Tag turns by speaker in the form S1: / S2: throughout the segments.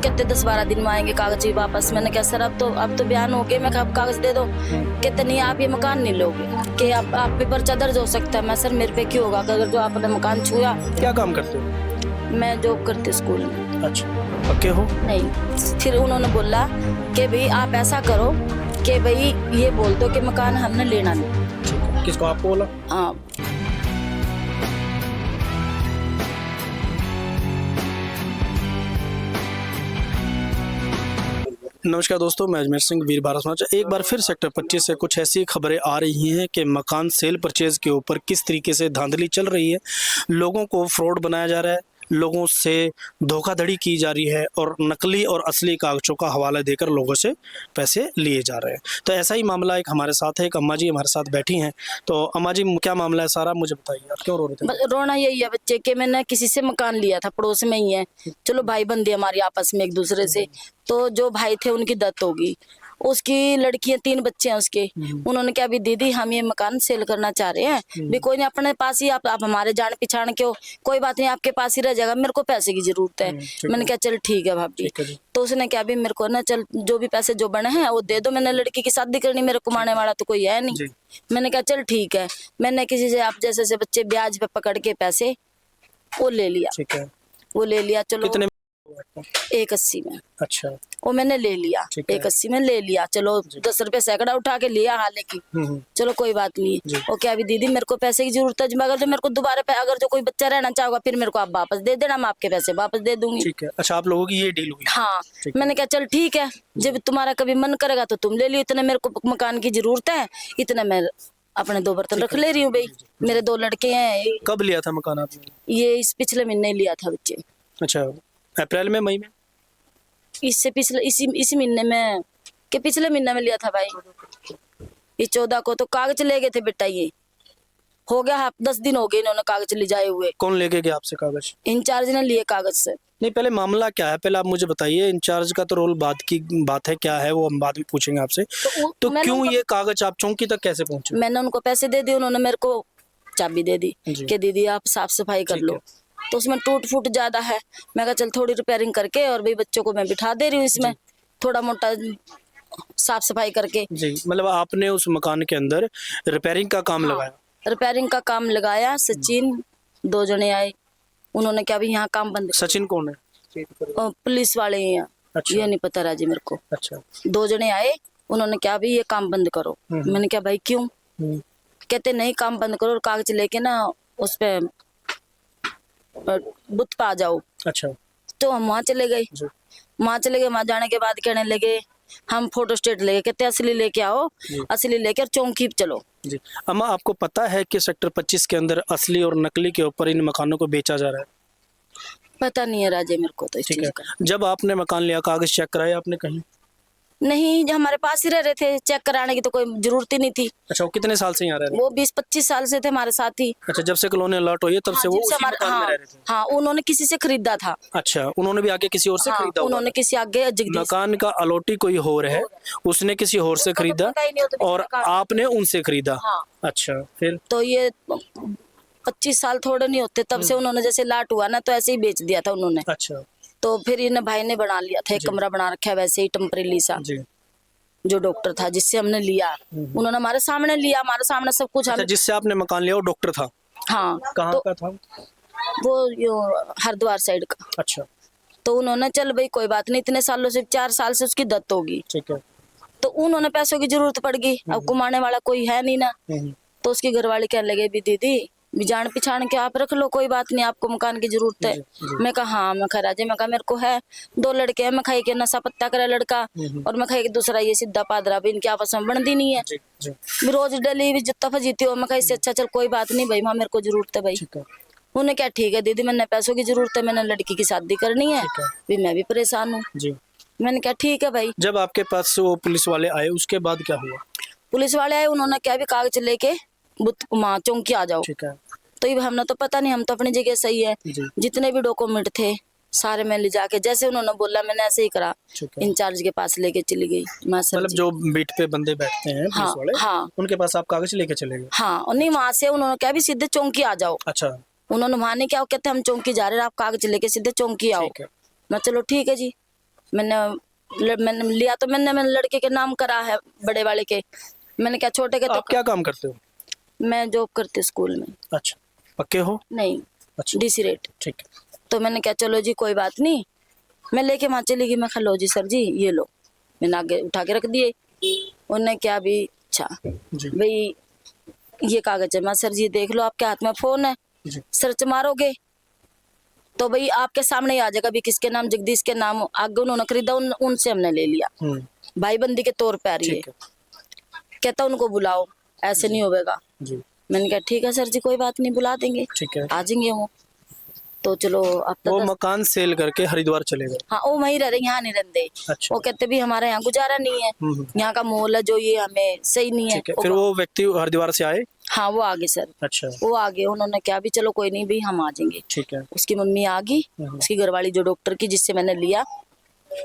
S1: कहते 10-12 दिन में आएंगे कागज वापस। मैंने कहा सर अब तो बयान हो गए, मैं कहा आप कागज दे दो। कहते नहीं आप ये मकान नहीं लोगे, कि आप पे पर्चा दर्ज हो सकता है। मैं सर मेरे पे क्यों होगा, अगर जो आपने मकान छुआ।
S2: क्या काम करते हो?
S1: मैं जॉब करती स्कूल में।
S2: अच्छा, पक्के हो?
S1: नहीं, फिर उन्होंने बोला कि भाई आप ऐसा करो कि भाई ये बोल दो कि मकान हमने लेना नहीं।
S2: किसको, आपको बोला?
S1: हाँ।
S2: नमस्कार दोस्तों, मैं अजमेर सिंह वीर भारत समाचार। एक बार फिर सेक्टर 25 से कुछ ऐसी खबरें आ रही हैं कि मकान सेल परचेज के ऊपर किस तरीके से धांधली चल रही है, लोगों को फ्रॉड बनाया जा रहा है, लोगों से धोखाधड़ी की जा रही है और नकली और असली कागजों का हवाला देकर लोगों से पैसे लिए जा रहे हैं। तो ऐसा ही मामला एक हमारे साथ है, एक अम्मा जी हमारे साथ बैठी हैं। तो अम्मा जी, क्या मामला है सारा, मुझे बताइए, आप क्यों रो रहे थे?
S1: रोना यही है बच्चे के, मैंने किसी से मकान लिया था, पड़ोस में ही है, चलो भाई बंदी हमारी आपस में एक दूसरे से। तो जो भाई थे उनकी डेथ होगी, उसकी लड़कियां 3 बच्चे हैं उसके। उन्होंने क्या भी दीदी हम ये मकान सेल करना चाह रहे हैं, भी कोई नहीं अपने पास ही, आप हमारे जान पहचान के हो, कोई बात नहीं आपके पास ही रह जाएगा, मेरे को पैसे की जरूरत है। मैंने कहा चल ठीक है भाभी। तो उसने क्या भी मेरे को ना, चल जो भी पैसे जो बने हैं वो दे दो, मैंने लड़की की शादी करनी, मेरे कमाने वाला तो कोई है नहीं। मैंने कहा चल ठीक है। मैंने किसी से, आप जैसे से बच्चे ब्याज पे पकड़ के पैसे वो ले लिया।
S2: ठीक है,
S1: वो ले लिया। चलो
S2: कितने?
S1: 180 में।
S2: अच्छा,
S1: वो मैंने ले लिया, 180 में ले लिया। चलो 10 रुपए सैकड़ा उठा के लिया हालांकि, चलो कोई बात नहीं। और क्या भी दीदी मेरे को पैसे की जरूरत है, अगर जो मेरे को दोबारा अगर जो कोई बच्चा रहना चाहेगा फिर मेरे को आप वापस दे देना, मैं आपके पैसे वापस दे दूंगी।
S2: ठीक है। अच्छा, आप लोगों की ये डील हुई?
S1: हाँ। मैंने कहा चल ठीक है, जब तुम्हारा कभी मन करेगा तो तुम ले लियो, इतने मेरे को मकान की जरूरत है, इतना मैं अपने 2 बर्तन रख ले रही हूँ भाई। मेरे 2 लड़के हैं।
S2: कब लिया था मकान आपने?
S1: ये इस पिछले महीने लिया था बच्चे।
S2: अच्छा, अप्रैल में, मई में?
S1: इससे पिछले इसी महीने में, के पिछले महीने में लिया था भाई। ये 14 को तो कागज ले गए थे बेटा, ये हो गया 10 दिन हो गए इन्होंने कागज ले जाए हुए।
S2: कौन लेके गया आपसे कागज?
S1: इंचार्ज ने लिए कागज से।
S2: नहीं, पहले मामला क्या है, पहले आप मुझे बताइए। इंचार्ज का तो रोल बाद की बात है, क्या है वो हम बाद में पूछेंगे आपसे। तो क्यों ये कागज आप चौकी तक कैसे पहुंचे?
S1: मैंने उनको पैसे दे दिए, उन्होंने मेरे को चाबी दे दी कि दीदी आप साफ सफाई कर लो। तो उसमें टूट फूट ज्यादा है, मैं कहा चल थोड़ी रिपेयरिंग करके और भाई बच्चों को मैं बिठा दे रही हूँ इसमें, थोड़ा मोटा साफ सफाई करके।
S2: जी, मतलब आपने उस मकान के अंदर रिपेयरिंग का काम लगाया?
S1: रिपेयरिंग का काम लगाया। सचिन 2 जने आए, उन्होंने क्या भी यहाँ काम बंद।
S2: सचिन कौन है?
S1: पुलिस वाले ही हैं।
S2: अच्छा।
S1: ये नहीं पता राजी मेरे को।
S2: अच्छा।
S1: 2 जने आए, उन्होंने क्या भी ये काम बंद करो। मैंने क्या भाई क्यों? कहते नहीं काम बंद करो और कागज लेके ना उस पे बुत पे आ जाओ।
S2: अच्छा।
S1: तो हम वहाँ चले गए। वहाँ जाने के बाद कहने लगे हम फोटो स्टेट लेके, कहते असली लेके आओ, असली लेके और चौकी चलो।
S2: जी, अम्मा आपको पता है कि सेक्टर 25 के अंदर असली और नकली के ऊपर इन मकानों को बेचा जा रहा है?
S1: पता नहीं है राजे मेरे को तो इस चीज का।
S2: जब आपने मकान लिया, कागज चेक कराए आपने कहीं?
S1: नहीं, जो हमारे पास ही रह रहे थे, चेक कराने की तो कोई जरूरत ही नहीं थी।
S2: अच्छा, वो कितने साल से यहाँ रह रहे?
S1: वो 20-25 साल से थे हमारे साथ ही।
S2: अच्छा, जब से कॉलोनी अलॉट हुई है तब से वो उसी मकान में रह रहे थे?
S1: हाँ, उन्होंने किसी से खरीदा था।
S2: अच्छा, उन्होंने भी आगे किसी और से खरीदा?
S1: उन्होंने किसी आगे
S2: मकान का अलॉटी कोई और है, उसने किसी और से खरीदा और आपने उनसे खरीदा? अच्छा, फिर?
S1: तो ये 25 साल थोड़े नहीं होते, तब से उन्होंने जैसे लाट हुआ ना तो ऐसे ही बेच दिया था उन्होंने।
S2: अच्छा।
S1: तो फिर इन भाई ने बना लिया था, एक कमरा बना रखा है वैसे ही टेम्परेरी सा। जो डॉक्टर था जिससे हमने लिया, उन्होंने हमारे सामने लिया, हमारे सामने सब कुछ।
S2: अच्छा, जिससे आपने मकान लिया वो डॉक्टर था?
S1: हाँ।
S2: कहाँ का था
S1: वो? हरिद्वार साइड का।
S2: अच्छा।
S1: तो उन्होंने चल भाई कोई बात नहीं, इतने सालों से 4 साल से उसकी दत्त होगी।
S2: ठीक है।
S1: तो उन्होंने पैसों की जरूरत पड़ गई, अब कमाने वाला कोई है नहीं ना। तो उसकी घरवाली कहने लगे भी दीदी भी जान पिछाड़ के आप रख लो, कोई बात नहीं, आपको मकान की जरूरत है। मैं कहा हाँ। मैं कहा राजे, मैं कहा मेरे को है 2 लड़के हैं, मैं खाई के नशा पत्ता करे लड़का, और मैं खाई के दूसरा ये सीधा पादरा भी, इनकी आपस में बनती नहीं है। रोज डेली भी जितना फजीती हो, मैं कहा इससे अच्छा चल कोई बात नहीं भाई, वहाँ मेरे को जरूरत है भाई। उन्होंने क्या ठीक है दीदी, मैंने पैसों की जरूरत है, मैंने लड़की की शादी करनी है, भी मैं भी परेशान हूँ। मैंने क्या ठीक है भाई।
S2: जब आपके पास वो पुलिस वाले आए उसके बाद क्या हुआ?
S1: पुलिस वाले आए, उन्होंने क्या भी कागज लेके वहाँ चौकी आ जाओ। तो ये हमने तो पता नहीं, हम तो अपनी जगह सही है, जितने भी डॉक्यूमेंट थे सारे मैं ले जाके जैसे उन्होंने बोला मैंने ऐसे ही करा, इंचार्ज के पास लेके चली गई।
S2: मतलब जो बीट पे बंदे बैठते हैं पुलिस वाले,
S1: हाँ,
S2: उनके पास आप कागज लेके चले गए?
S1: हाँ, और नहीं वहाँ से उन्होंने क्या भी सीधे चौकी आ जाओ।
S2: अच्छा।
S1: उन्होंने वहाँ नहीं क्या कहते हम चौकी जा रहे हैं, आप कागज लेके सीधे चौकी आओ। मैं चलो ठीक है जी। मैंने लिया तो मैंने लड़के के नाम करा है, बड़े वाले के। मैंने क्या छोटे के तो
S2: आप क्या काम करते हो?
S1: मैं जॉब करती स्कूल में।
S2: अच्छा, पक्के हो?
S1: नहीं,
S2: अच्छा,
S1: डीसी रेट।
S2: ठीक है।
S1: तो मैंने क्या चलो जी कोई बात नहीं, मैं लेके वहाँ चली गई। मैं कहा लो जी सर जी ये लो, मैंने आगे उठा के रख दिए। उन्होंने क्या भी अच्छा
S2: जी
S1: भाई ये कागज है। मैं सर जी देख लो आपके हाथ में फोन है,
S2: जी
S1: सर्च मारोगे तो भाई आपके सामने ही आ जाएगा भी किसके नाम, जगदीश के नाम। आगे उन्होंने खरीदा, उनसे हमने ले लिया भाई बंदी के तौर पे आ रही है।
S2: ठीक है
S1: कहता उनको बुलाओ, ऐसे नहीं होगा।
S2: जी,
S1: मैंने कहा ठीक है सर जी कोई बात नहीं, बुला देंगे,
S2: ठीक है।
S1: आ जाएंगे वो। तो चलो अब
S2: वो
S1: तो
S2: मकान सेल करके हरिद्वार चले गए?
S1: हाँ वो वहीं रह रहे, यहाँ नहीं रहते।
S2: अच्छा।
S1: वो कहते भी हमारे यहाँ गुजारा नहीं है, यहाँ का माहौल है जो ये हमें सही नहीं है।
S2: ठीक है, फिर वो व्यक्ति हरिद्वार से आए?
S1: हाँ वो आगे सर,
S2: अच्छा,
S1: वो आगे। उन्होंने क्या भी चलो कोई नहीं भाई हम आ जाएंगे।
S2: ठीक है।
S1: उसकी मम्मी आ गई, उसकी घरवाली जो डॉक्टर की जिससे मैंने लिया,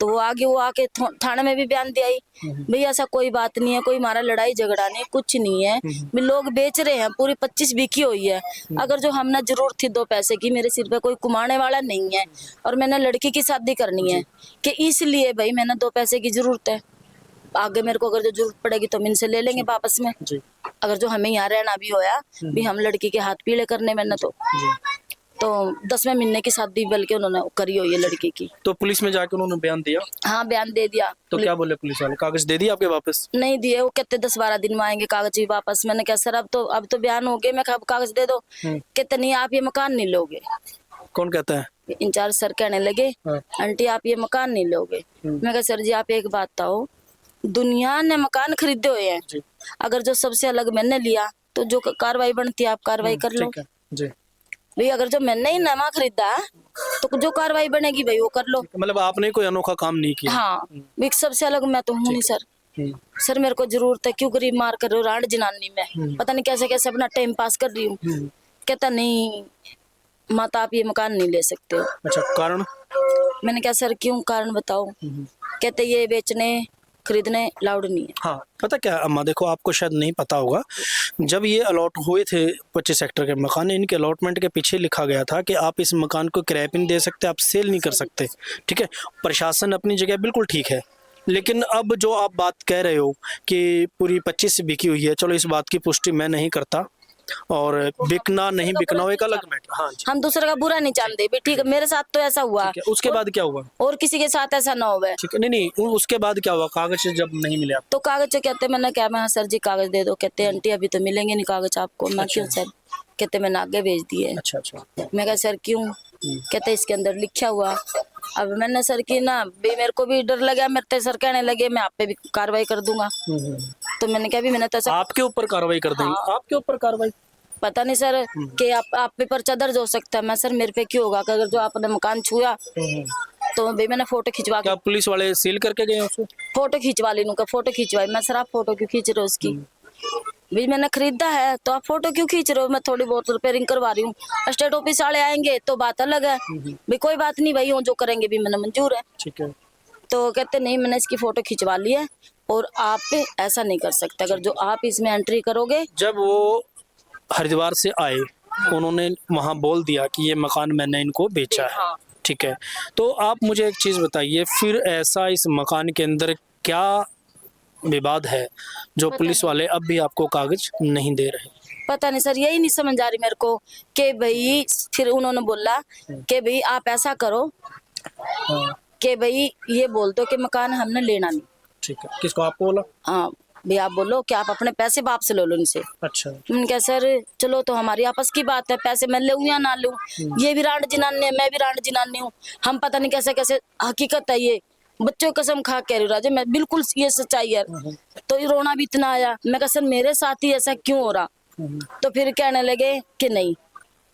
S1: तो वो आगे, वो आके थाने में भी बयान दिया भाई ऐसा कोई बात नहीं है, कोई हमारा लड़ाई झगड़ा नहीं, कुछ नहीं है। भी लोग बेच रहे हैं, पूरी 25 बिकी हुई है। अगर जो हमने जरूरत थी 2 पैसे की, मेरे सिर पे कोई कमाने वाला नहीं है और मैंने लड़की की शादी करनी है कि इसलिए भाई मैंने 2 पैसे की जरूरत है। आगे मेरे को अगर जो जरूरत पड़ेगी तो हम इनसे ले लेंगे वापस में।
S2: जी
S1: अगर जो हमें यहाँ रहना भी होया भी हम लड़की के हाथ पीले करने में न, तो 10वें महीने की शादी बल्कि उन्होंने करी हुई है लड़की की।
S2: तो पुलिस में जाके उन्होंने बयान दिया?
S1: हाँ बयान दे दिया।
S2: तो क्या बोले पुलिस वाले, कागज दे दिए आपके वापस?
S1: नहीं दिए, वो कहते 10-12 दिन में आएंगे कागज भी वापस। मैंने कहा सर अब तो बयान हो गए, मैं कहा अब कागज दे दो। कहते नहीं आप ये मकान नहीं लोगे।
S2: कौन कहता है?
S1: इंचार्ज सर कहने लगे
S2: हाँ।
S1: आंटी आप ये मकान नहीं लोगे। मैं कहा सर जी आप एक बात बताओ, दुनिया ने मकान खरीदे हुए हैं,
S2: जी
S1: अगर जो सबसे अलग मैंने लिया तो जो कार्रवाई बनती है आप कार्रवाई कर लो।
S2: ठीक है जी।
S1: भाई अगर जो मैंने ही नवा खरीदा तो जो कार्रवाई बनेगी भाई वो कर लो।
S2: मतलब आपने कोई अनोखा काम नहीं किया?
S1: हाँ भाई सबसे अलग मैं तो हूँ नहीं सर। सर मेरे को जरूरत है, क्यों गरीब मार कर रहे हो रांड जनानी में, पता नहीं कैसे कैसे अपना टाइम पास कर रही हूँ। कहता नहीं माता आप ये मकान नहीं ले सकते हो।
S2: अच्छा, कारण?
S1: मैंने कहा सर क्यों, कारण बताओ। कहते ये बेचने खरीदने लाउड नहीं है।
S2: हाँ, पता क्या अम्मा, देखो आपको शायद नहीं पता होगा, जब ये अलॉट हुए थे 25 सेक्टर के मकान, इनके अलॉटमेंट के पीछे लिखा गया था कि आप इस मकान को किराए पे नहीं दे सकते, आप सेल नहीं कर सकते। ठीक है, प्रशासन अपनी जगह बिल्कुल ठीक है, लेकिन अब जो आप बात कह रहे हो कि पूरी 25 बिकी हुई है, चलो इस बात की पुष्टि मैं नहीं करता, और बिकना नहीं बिकना वो एक अलग मैटर। हाँ जी,
S1: हम दूसरे का बुरा नहीं चाहते भी, ठीक है मेरे साथ तो ऐसा हुआ,
S2: ठीक है। उसके बाद क्या हुआ?
S1: और किसी के साथ ऐसा ना होवे।
S2: ठीक है, नहीं उसके बाद क्या हुआ? कागज जब नहीं मिले आपको?
S1: तो कागज कहते, मैंने क्या, मैं सर जी कागज दे दो। कहते आंटी अभी तो मिलेंगे नहीं कागज आपको। मैं क्यों सर? कहते मैंने आगे भेज दिए।
S2: अच्छा अच्छा।
S1: मैं कहा सर क्यों? कहते इसके अंदर लिखा हुआ। अब मैंने सर की ना भी, मेरे को भी डर लगा, मेरे सर कहने लगे मैं आप पे भी कार्रवाई कर दूंगा। तो मैंने कहा भी मैंने तो
S2: आपके ऊपर कार्रवाई कर देंगे?
S1: हाँ।
S2: आपके ऊपर कार्रवाई?
S1: पता नहीं सर कि आप पे पर्चा दर्ज हो सकता है। मैं सर मेरे पे क्यों होगा, अगर जो आपने मकान छुआ तो भाई मैंने फोटो खिंचवा के,
S2: क्या पुलिस वाले सील करके गए उसको?
S1: फोटो खिंचवा ली का फोटो खिंचवाई। मैं सर आप फोटो क्यों खींच रहे हो उसकी? भाई मैंने खरीदा है तो आप फोटो क्यों खींच रहे हो? मैं थोड़ी बहुत रिपेयरिंग करवा रही हूँ। स्टेट ऑफिस वाले आएंगे तो बात अलग है भाई, कोई बात नहीं भाई, वो जो करेंगे भी मैंने मंजूर है।
S2: ठीक है।
S1: तो कहते नहीं मैंने इसकी फोटो खिंचवा ली है और आप पे ऐसा नहीं कर सकते, अगर जो आप इसमें एंट्री करोगे।
S2: जब वो हरिद्वार से आए, उन्होंने वहाँ बोल दिया कि ये मकान मैंने इनको बेचा है।
S1: हाँ।
S2: ठीक है, तो आप मुझे एक चीज़ बताइए, फिर ऐसा इस मकान के अंदर क्या विवाद है जो पुलिस वाले अब भी आपको कागज नहीं दे रहे?
S1: पता नहीं सर, यही नहीं समझ आ रही मेरे को कि भाई, फिर उन्होंने बोला कि भाई आप ऐसा करो कि भाई ये बोल दो कि मकान हमने लेना नहीं।
S2: ठीक है, किसको? आपको बोला?
S1: हाँ भाई आप बोलो कि आप अपने पैसे वापस ले लो इनसे।
S2: अच्छा।
S1: मैंने कहा सर चलो तो हमारी आपस की बात है, पैसे मैं लूँ या ना लूँ, ये भी रांड जिनानी है मैं भी रांड जिनानी हूँ। हम पता नहीं कैसे कैसे, हकीकत है ये, बच्चों कसम खा कह रही हूँ राजे, मैं बिल्कुल ये सच्चाई है। तो ये रोना भी इतना आया, मैं कहा सर मेरे साथ ही ऐसा क्यों हो रहा? तो फिर कहने लगे कि नहीं,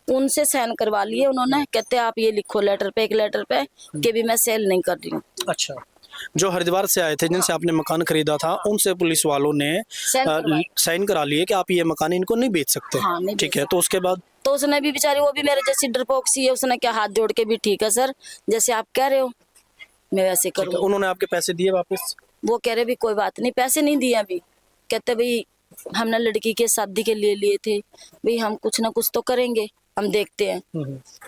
S1: उनसे साइन करवा लिए उन्होंने। कहते आप ये लिखो लेटर पे, एक लेटर पे कि भी मैं सेल नहीं कर रही हूँ।
S2: अच्छा, जो हरिद्वार से आए थे जिनसे आपने मकान खरीदा था, उनसे पुलिस वालों ने साइन करा लिए कि आप ये मकान इनको नहीं बेच सकते।
S1: हाँ, नहीं
S2: ठीक है, तो उसके बाद?
S1: तो उसने भी बेचारी, वो भी मेरे जैसी डरपोक सी है, उसने क्या हाथ जोड़ के भी ठीक है सर जैसे आप कह रहे हो मैं वैसे करूँ।
S2: उन्होंने आपके पैसे दिए वापस?
S1: वो कह रहे भी कोई बात नहीं, पैसे नहीं दिए अभी। कहते भाई हमने लड़की के शादी के लिए थे, भाई हम कुछ ना कुछ तो करेंगे, हम देखते हैं।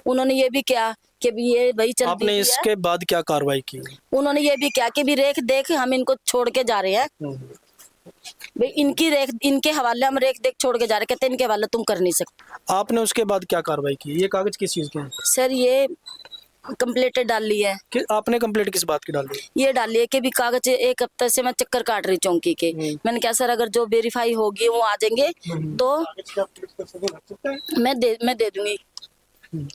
S1: उन्होंने ये भी किया के भी ये वही चलती
S2: आपने
S1: हुई है।
S2: इसके बाद क्या कार्रवाई की?
S1: उन्होंने ये भी क्या कि भी रेख देख हम इनको छोड़ के जा रहे हैं, भाई इनकी रेख इनके हवाले हम रेख देख छोड़ के जा रहे हैं, कहते हैं इनके हवाले तुम कर नहीं सकते।
S2: आपने उसके बाद क्या कार्रवाई की? ये कागज किस चीज के हैं?
S1: सर ये कंप्लेंट डाल ली है।
S2: कि आपने कंप्लेंट किस बात की डाली?
S1: ये डाली है कि भी कागज एक हफ्ते से मैं चक्कर काट रही चौकी के। मैंने कहा सर अगर जो वेरीफाई होगी वो आ जाएंगे तो मैं दे दूंगी,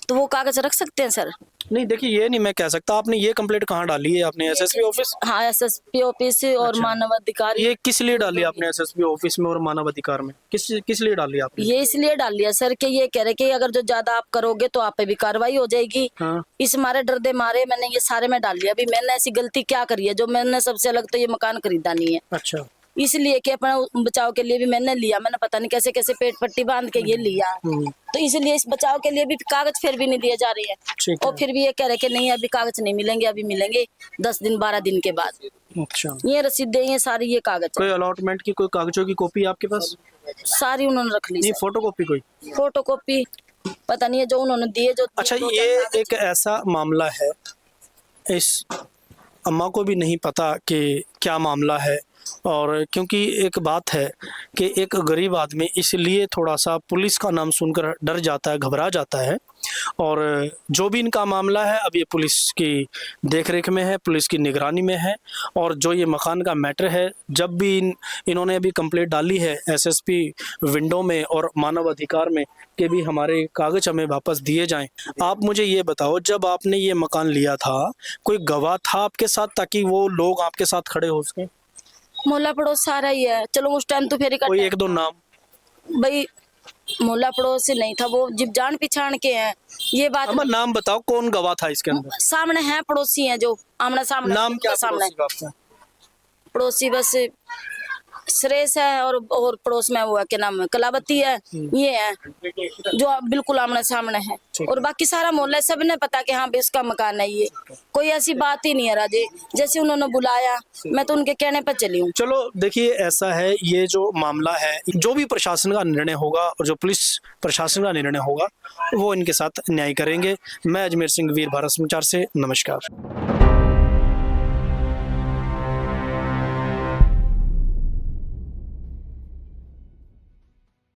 S1: तो वो कागज रख सकते हैं सर।
S2: नहीं देखिए, ये नहीं मैं कह सकता। आपने ये कंप्लेंट कहाँ डाली है? आपने एसएसपी ऑफिस?
S1: हाँ एसएसपी ऑफिस और मानव अधिकार।
S2: ये किस लिए डाली आपने एसएसपी ऑफिस में और मानव अधिकार में? किस लिए डाली आपने?
S1: ये इसलिए डाल लिया सर कि ये कह रहे कि अगर जो ज्यादा आप करोगे तो आप पे भी कार्रवाई हो जाएगी।
S2: हाँ।
S1: इस मारे डर दे मारे मैंने ये सारे में डाल लिया। अभी मैंने ऐसी गलती क्या करी है जो मैंने सबसे अलग तो ये मकान खरीदा नहीं है,
S2: अच्छा।
S1: इसलिए कि अपना बचाव के लिए भी मैंने लिया। मैंने पता नहीं कैसे कैसे पेट पट्टी बांध के ये लिया, तो इसलिए इस बचाव के लिए भी कागज फिर भी नहीं दिए जा रही है।
S2: ठीक है।
S1: और फिर भी ये कह रहे कि नहीं अभी कागज नहीं मिलेंगे, अभी मिलेंगे 10 दिन 12 दिन के बाद।
S2: अच्छा।
S1: ये रसीदें ये सारी ये कागज
S2: कोई अलॉटमेंट की कोई कागजों की कॉपी आपके पास?
S1: सारी उन्होंने रख ली।
S2: नहीं, फोटो कॉपी कोई?
S1: फोटो कॉपी पता नहीं है जो उन्होंने दिए जो।
S2: अच्छा, ये एक ऐसा मामला है, इस अम्मा को भी नहीं पता कि क्या मामला है। और क्योंकि एक बात है कि एक गरीब आदमी इसलिए थोड़ा सा पुलिस का नाम सुनकर डर जाता है, घबरा जाता है। और जो भी इनका मामला है अब ये पुलिस की देखरेख में है, पुलिस की निगरानी में है। और जो ये मकान का मैटर है, जब भी इन्होंने अभी कंप्लेंट डाली है एसएसपी विंडो में और मानव अधिकार में कि भी हमारे कागज हमें वापस दिए जाएं। आप मुझे ये बताओ, जब आपने ये मकान लिया था कोई गवाह था आपके साथ ताकि वो लोग आपके साथ खड़े हो सकें?
S1: मोहल्ला पड़ोस सारा ही है। चलो उस टाइम तो फिर
S2: कोई एक दो नाम?
S1: भाई मोहल्ला पड़ोस से नहीं था, वो जिब जान पहचान के हैं। ये बात
S2: अम्मा नाम बताओ, कौन गवाह था इसके अंदर?
S1: सामने है पड़ोसी हैं जो आमना सामने।
S2: नाम क्या
S1: सामने
S2: पड़ोसी का आपका?
S1: पड़ोसी बस सुरेश है और पड़ोस में वो है क्या नाम है कलावती है, ये है जो बिल्कुल आमने सामने है। और बाकी सारा मोहल्ला सबने पता कि हाँ भाई इसका मकान है। ये कोई ऐसी बात ही नहीं है राजे, जैसे उन्होंने बुलाया मैं तो उनके कहने पर चली हूँ।
S2: चलो देखिए, ऐसा है, ये जो मामला है, जो भी प्रशासन का निर्णय होगा और जो पुलिस प्रशासन का निर्णय होगा वो इनके साथ न्याय करेंगे। मैं अजमेर सिंह, वीर भारत समाचार से नमस्कार।